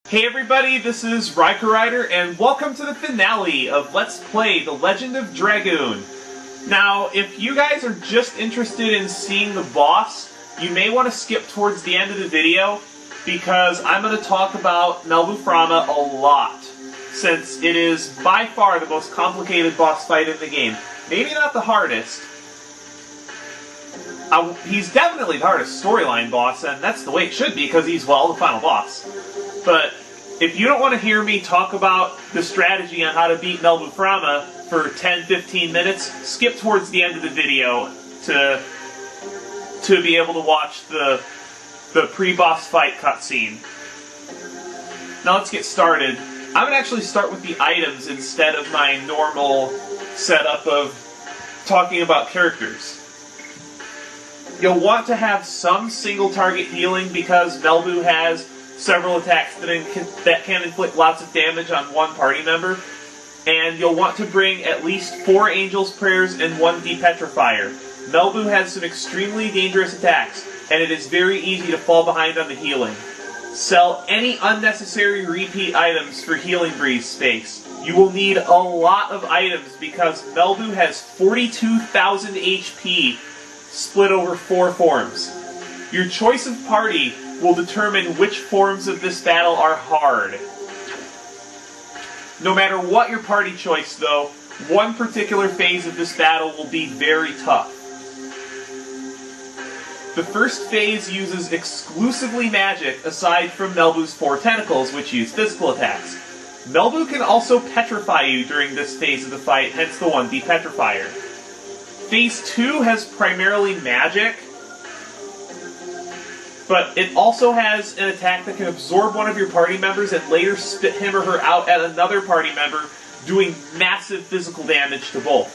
Hey everybody, this is Riker Rider, and welcome to the finale of Let's Play The Legend of Dragoon. Now, if you guys are just interested in seeing the boss, you may want to skip towards the end of the video, because I'm going to talk about Melbu Framha a lot, since it is by far the most complicated boss fight in the game. Maybe not the hardest. He's definitely the hardest storyline boss, and that's the way it should be, because he's, well, the final boss. But if you don't want to hear me talk about the strategy on how to beat Melbu Framha for 10-15 minutes, skip towards the end of the video to be able to watch the pre-boss fight cutscene. Now let's get started. I'm going to actually start with the items instead of my normal setup of talking about characters. You'll want to have some single target healing because Melbu has several attacks that can inflict lots of damage on one party member, and you'll want to bring at least 4 Angel's Prayers and 1 Depetrifier. Melbu has some extremely dangerous attacks, and it is very easy to fall behind on the healing. Sell any unnecessary repeat items for healing breeze space. You will need a lot of items because Melbu has 42,000 HP split over 4 forms. Your choice of party will determine which forms of this battle are hard. No matter what your party choice, though, one particular phase of this battle will be very tough. The first phase uses exclusively magic aside from Melbu's 4 tentacles, which use physical attacks. Melbu can also petrify you during this phase of the fight, hence the 1 Depetrifier. Phase 2 has primarily magic, but it also has an attack that can absorb one of your party members and later spit him or her out at another party member, doing massive physical damage to both.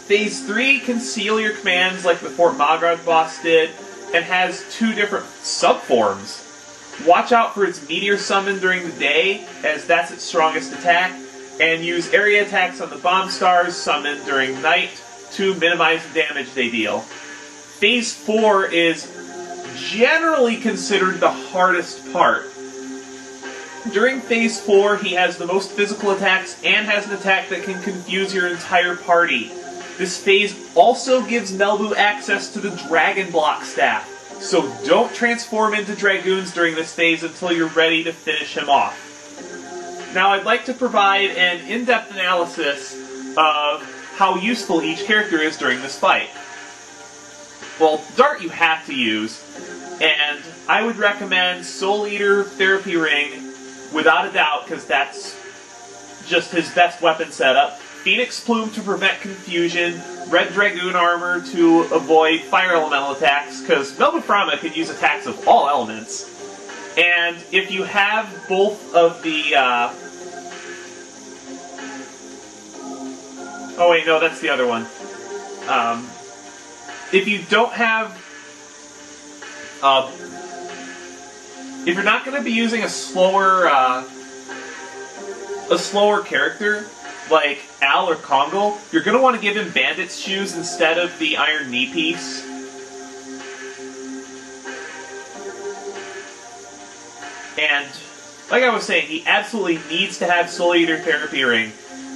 Phase 3 can seal your commands like the Fort Magrad boss did, and has 2 different subforms. Watch out for its meteor summon during the day, as that's its strongest attack, and use area attacks on the bomb stars summoned during night to minimize the damage they deal. Phase 4 is generally considered the hardest part. During Phase 4, he has the most physical attacks and has an attack that can confuse your entire party. This phase also gives Melbu access to the Dragon Block staff, so don't transform into Dragoons during this phase until you're ready to finish him off. Now I'd like to provide an in-depth analysis of how useful each character is during this fight. Well, Dart you have to use, and I would recommend Soul Eater Therapy Ring without a doubt, because that's just his best weapon setup. Phoenix Plume to prevent confusion, Red Dragoon Armor to avoid fire elemental attacks, because Melbu Framha can use attacks of all elements. And if you have both of the... Oh wait, no, that's the other one. If you don't have... if you're not going to be using a slower character, like Al or Kongal, you're going to want to give him Bandit's Shoes instead of the Iron Knee Piece. And, like I was saying, he absolutely needs to have Soul Eater Therapy Ring,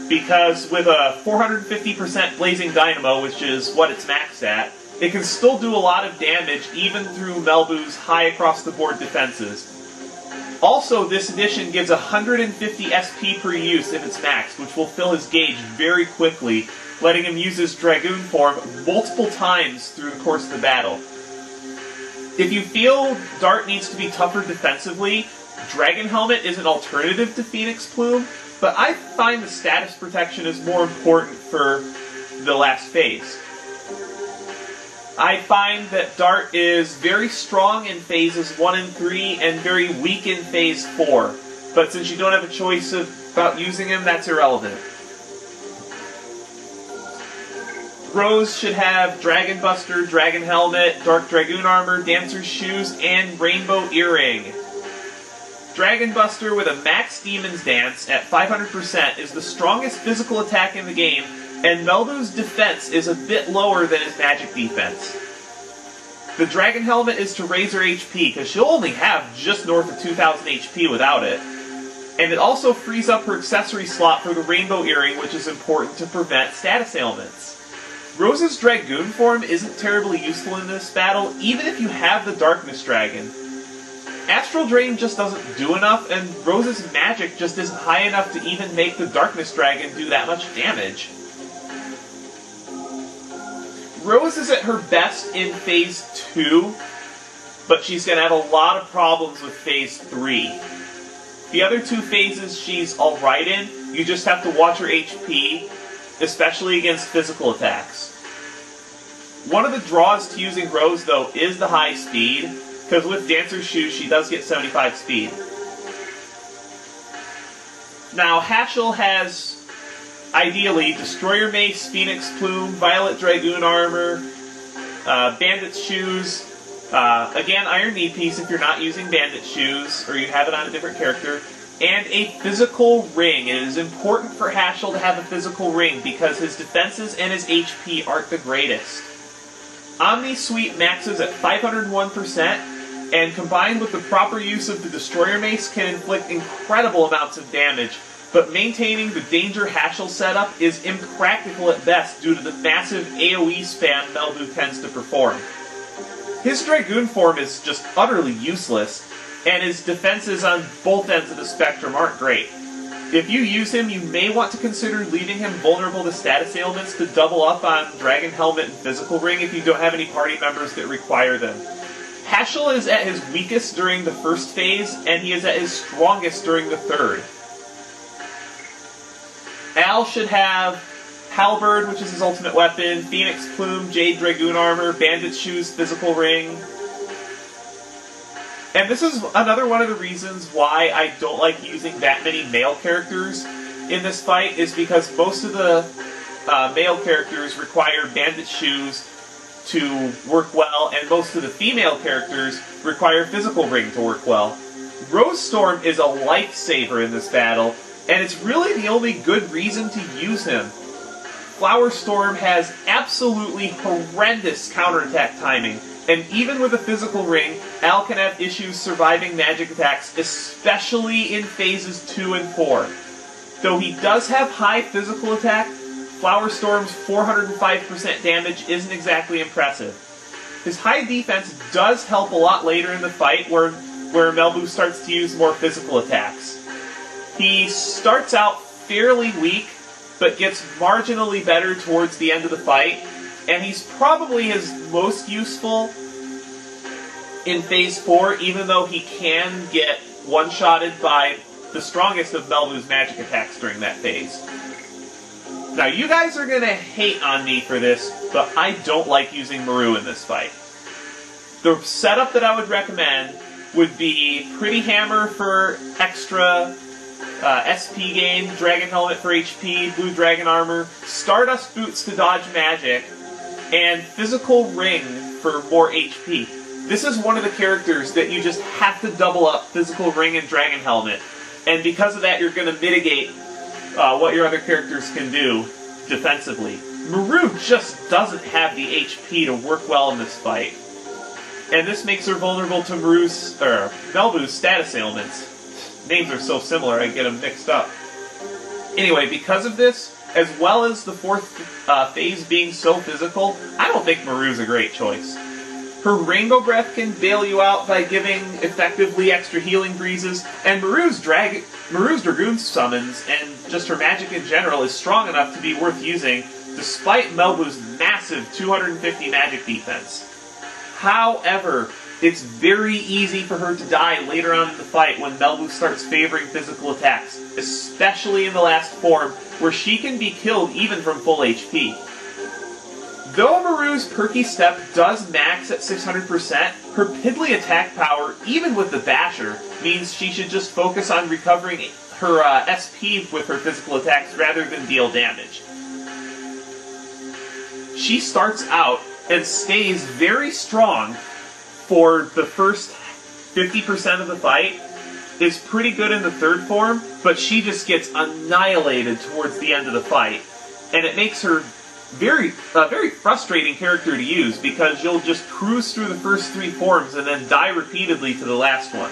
because with a 450% Blazing Dynamo, which is what it's maxed at, it can still do a lot of damage even through Melbu's high across-the-board defenses. Also, this edition gives 150 SP per use if it's maxed, which will fill his gauge very quickly, letting him use his Dragoon form multiple times through the course of the battle. If you feel Dart needs to be tougher defensively, Dragon Helmet is an alternative to Phoenix Plume, but I find the status protection is more important for the last phase. I find that Dart is very strong in phases 1 and 3 and very weak in phase 4. But since you don't have a choice about using him, that's irrelevant. Rose should have Dragon Buster, Dragon Helmet, Dark Dragoon Armor, Dancer's Shoes, and Rainbow Earring. Dragon Buster with a max Demon's Dance at 500% is the strongest physical attack in the game, and Melbu's defense is a bit lower than his magic defense. The Dragon Helmet is to raise her HP, because she'll only have just north of 2,000 HP without it. And it also frees up her accessory slot for the Rainbow Earring, which is important to prevent status ailments. Rose's Dragoon form isn't terribly useful in this battle, even if you have the Darkness Dragon. Astral Drain just doesn't do enough, and Rose's magic just isn't high enough to even make the Darkness Dragon do that much damage. Rose is at her best in Phase 2, but she's going to have a lot of problems with Phase 3. The other two phases she's alright in, you just have to watch her HP, especially against physical attacks. One of the draws to using Rose, though, is the high speed, because with Dancer's Shoes she does get 75 speed. Now, Hashel has, ideally, Destroyer Mace, Phoenix Plume, Violet Dragoon Armor, Bandit's Shoes, again, Iron Knee Piece if you're not using Bandit Shoes, or you have it on a different character, and a physical ring. It is important for Hashel to have a physical ring, because his defenses and his HP aren't the greatest. Omni Suite maxes at 501%, and combined with the proper use of the Destroyer Mace can inflict incredible amounts of damage, but maintaining the Danger Hashel setup is impractical at best due to the massive AoE spam Melbu tends to perform. His Dragoon form is just utterly useless, and his defenses on both ends of the spectrum aren't great. If you use him, you may want to consider leaving him vulnerable to status ailments to double up on Dragon Helmet and Physical Ring if you don't have any party members that require them. Hashel is at his weakest during the first phase, and he is at his strongest during the third. Al should have Halberd, which is his ultimate weapon, Phoenix Plume, Jade Dragoon Armor, Bandit Shoes, Physical Ring. And this is another one of the reasons why I don't like using that many male characters in this fight, is because most of the male characters require Bandit Shoes to work well, and most of the female characters require Physical Ring to work well. Rose Storm is a lifesaver in this battle, and it's really the only good reason to use him. Flower Storm has absolutely horrendous counterattack timing, and even with a Physical Ring, Al can have issues surviving magic attacks, especially in phases 2 and 4. Though he does have high physical attack, Flower Storm's 405% damage isn't exactly impressive. His high defense does help a lot later in the fight, where Melbu starts to use more physical attacks. He starts out fairly weak, but gets marginally better towards the end of the fight, and he's probably his most useful in Phase 4, even though he can get one-shotted by the strongest of Melbu's magic attacks during that phase. Now, you guys are going to hate on me for this, but I don't like using Maru in this fight. The setup that I would recommend would be Pretty Hammer for extra SP gain, Dragon Helmet for HP, Blue Dragon Armor, Stardust Boots to dodge magic, and Physical Ring for more HP. This is one of the characters that you just have to double up Physical Ring and Dragon Helmet, and because of that you're going to mitigate what your other characters can do defensively. Maru just doesn't have the HP to work well in this fight, and this makes her vulnerable to Melbu's status ailments. Names are so similar, I get them mixed up. Anyway, because of this, as well as the fourth phase being so physical, I don't think Maru's a great choice. Her Rainbow Breath can bail you out by giving effectively extra healing breezes, and Maru's Dragoon summons, and just her magic in general, is strong enough to be worth using, despite Melbu's massive 250 magic defense. However, it's very easy for her to die later on in the fight when Melbu starts favoring physical attacks, especially in the last form, where she can be killed even from full HP. Though Maru's Perky Step does max at 600%, her piddly attack power, even with the Basher, means she should just focus on recovering her SP with her physical attacks rather than deal damage. She starts out and stays very strong for the first 50% of the fight, is pretty good in the third form, but she just gets annihilated towards the end of the fight, and it makes her very frustrating character to use because you'll just cruise through the first 3 forms and then die repeatedly to the last one.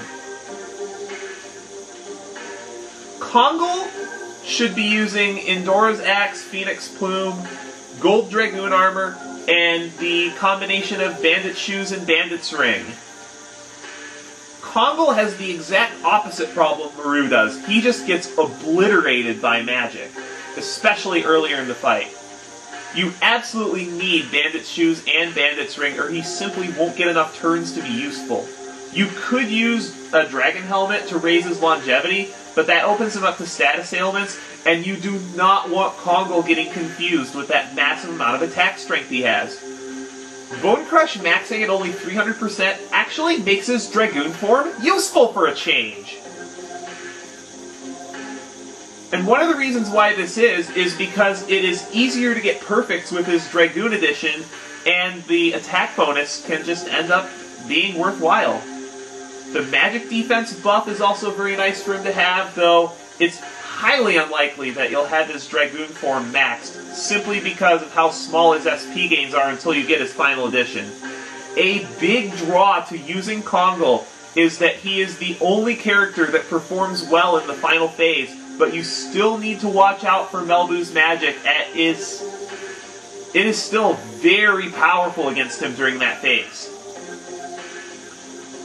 Kongol should be using Indora's Axe, Phoenix Plume, Gold Dragoon Armor, and the combination of Bandit Shoes and Bandit's Ring. Kongol has the exact opposite problem Maru does. He just gets obliterated by magic, especially earlier in the fight. You absolutely need Bandit's Shoes and Bandit's Ring, or he simply won't get enough turns to be useful. You could use a Dragon Helmet to raise his longevity, but that opens him up to status ailments, and you do not want Kongol getting confused with that massive amount of attack strength he has. Bone Crush maxing at only 300% actually makes his Dragoon form useful for a change. And one of the reasons why this is because it is easier to get perfects with his Dragoon edition, and the attack bonus can just end up being worthwhile. The magic defense buff is also very nice for him to have, though it's highly unlikely that you'll have his Dragoon form maxed, simply because of how small his SP gains are until you get his final edition. A big draw to using Kongol is that he is the only character that performs well in the final phase, but you still need to watch out for Melbu's magic. It is still very powerful against him during that phase.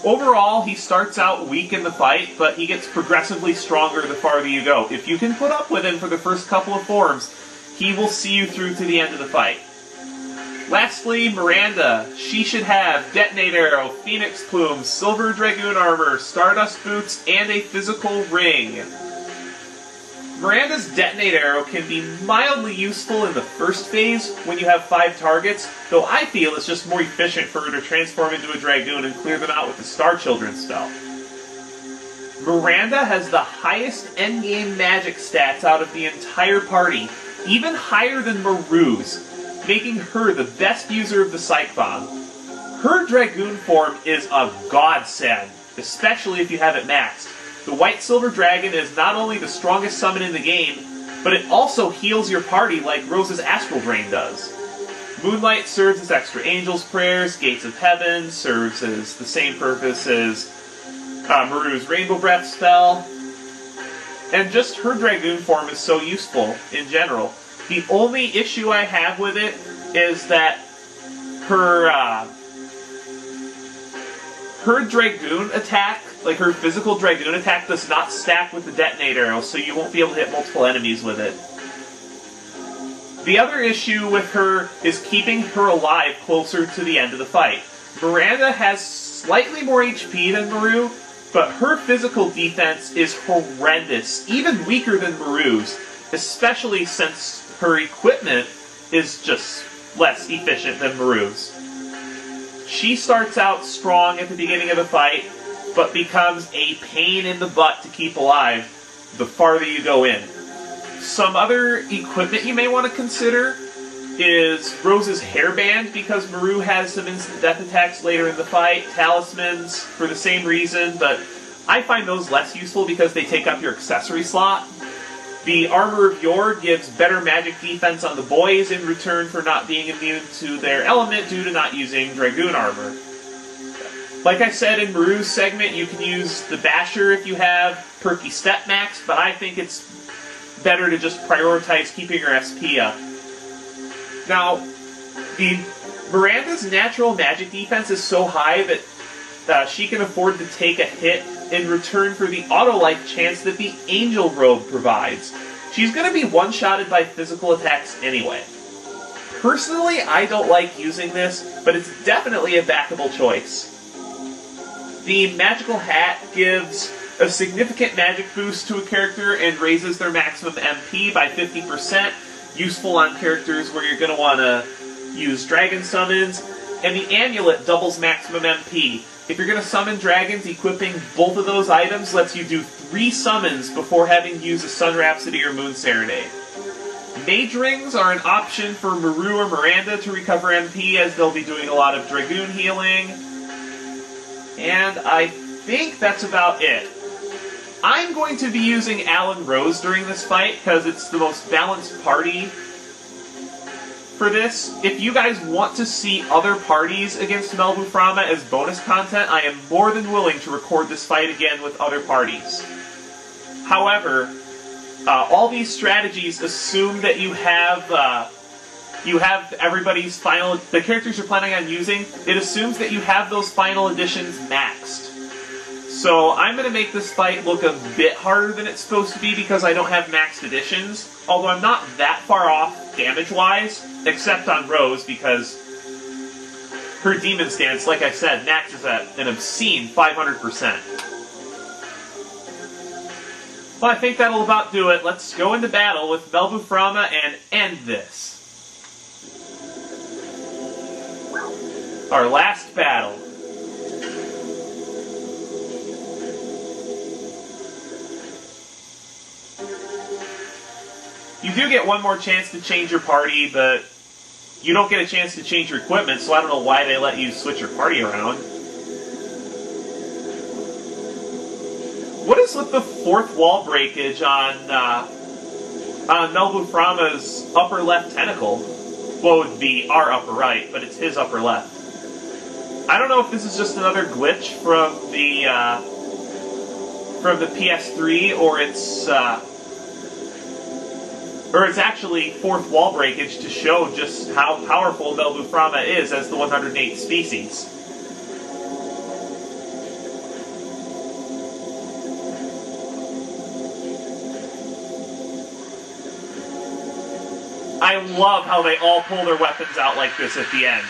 Overall, he starts out weak in the fight, but he gets progressively stronger the farther you go. If you can put up with him for the first couple of forms, he will see you through to the end of the fight. Lastly, Miranda. She should have Detonate Arrow, Phoenix Plume, Silver Dragoon Armor, Stardust Boots, and a physical ring. Miranda's Detonate Arrow can be mildly useful in the first phase when you have 5 targets, though I feel it's just more efficient for her to transform into a Dragoon and clear them out with the Star Children spell. Miranda has the highest endgame magic stats out of the entire party, even higher than Maru's, making her the best user of the Psych Bomb. Her Dragoon form is a godsend, especially if you have it maxed. The White-Silver Dragon is not only the strongest summon in the game, but it also heals your party like Rose's Astral Drain does. Moonlight serves as extra Angel's Prayers, Gates of Heaven serves as the same purpose as Maru's Rainbow Breath spell, and just her Dragoon form is so useful in general. The only issue I have with it is that her Dragoon attack, like her physical Dragoon attack, does not stack with the Detonate Arrow, so you won't be able to hit multiple enemies with it. The other issue with her is keeping her alive closer to the end of the fight. Miranda has slightly more HP than Maru, but her physical defense is horrendous, even weaker than Maru's, especially since her equipment is just less efficient than Maru's. She starts out strong at the beginning of the fight, but becomes a pain in the butt to keep alive the farther you go in. Some other equipment you may want to consider is Rose's Hairband, because Maru has some instant death attacks later in the fight, Talismans for the same reason, but I find those less useful because they take up your accessory slot. The Armor of Yore gives better magic defense on the boys in return for not being immune to their element due to not using Dragoon armor. Like I said in Maru's segment, you can use the Basher if you have Perky Step Max, but I think it's better to just prioritize keeping your SP up. Now, Miranda's natural magic defense is so high that she can afford to take a hit in return for the auto-life chance that the Angel Robe provides. She's going to be one-shotted by physical attacks anyway. Personally, I don't like using this, but it's definitely a backable choice. The Magical Hat gives a significant magic boost to a character and raises their maximum MP by 50%, useful on characters where you're going to want to use dragon summons, and the Amulet doubles maximum MP. If you're going to summon dragons, equipping both of those items lets you do 3 summons before having to use a Sun Rhapsody or Moon Serenade. Mage Rings are an option for Maru or Miranda to recover MP, as they'll be doing a lot of Dragoon healing. And I think that's about it. I'm going to be using Alan Rose during this fight, because it's the most balanced party. for this. If you guys want to see other parties against Melbu Framha as bonus content, I am more than willing to record this fight again with other parties. However, all these strategies assume that you have everybody's final... The characters you're planning on using, it assumes that you have those final editions maxed. So I'm going to make this fight look a bit harder than it's supposed to be because I don't have maxed editions. Although I'm not that far off damage-wise, except on Rose, because her demon stance, like I said, maxes at an obscene 500%. Well, I think that'll about do it. Let's go into battle with Melbu Framha and end this. Our last battle. You do get one more chance to change your party, but you don't get a chance to change your equipment, so I don't know why they let you switch your party around. What is with the fourth wall breakage on Melbu Framha's upper left tentacle? Well, it would be our upper right, but it's his upper left. I don't know if this is just another glitch from the PS3, or it's actually fourth wall breakage to show just how powerful Melbu Framha is as the 108th species. I love how they all pull their weapons out like this at the end.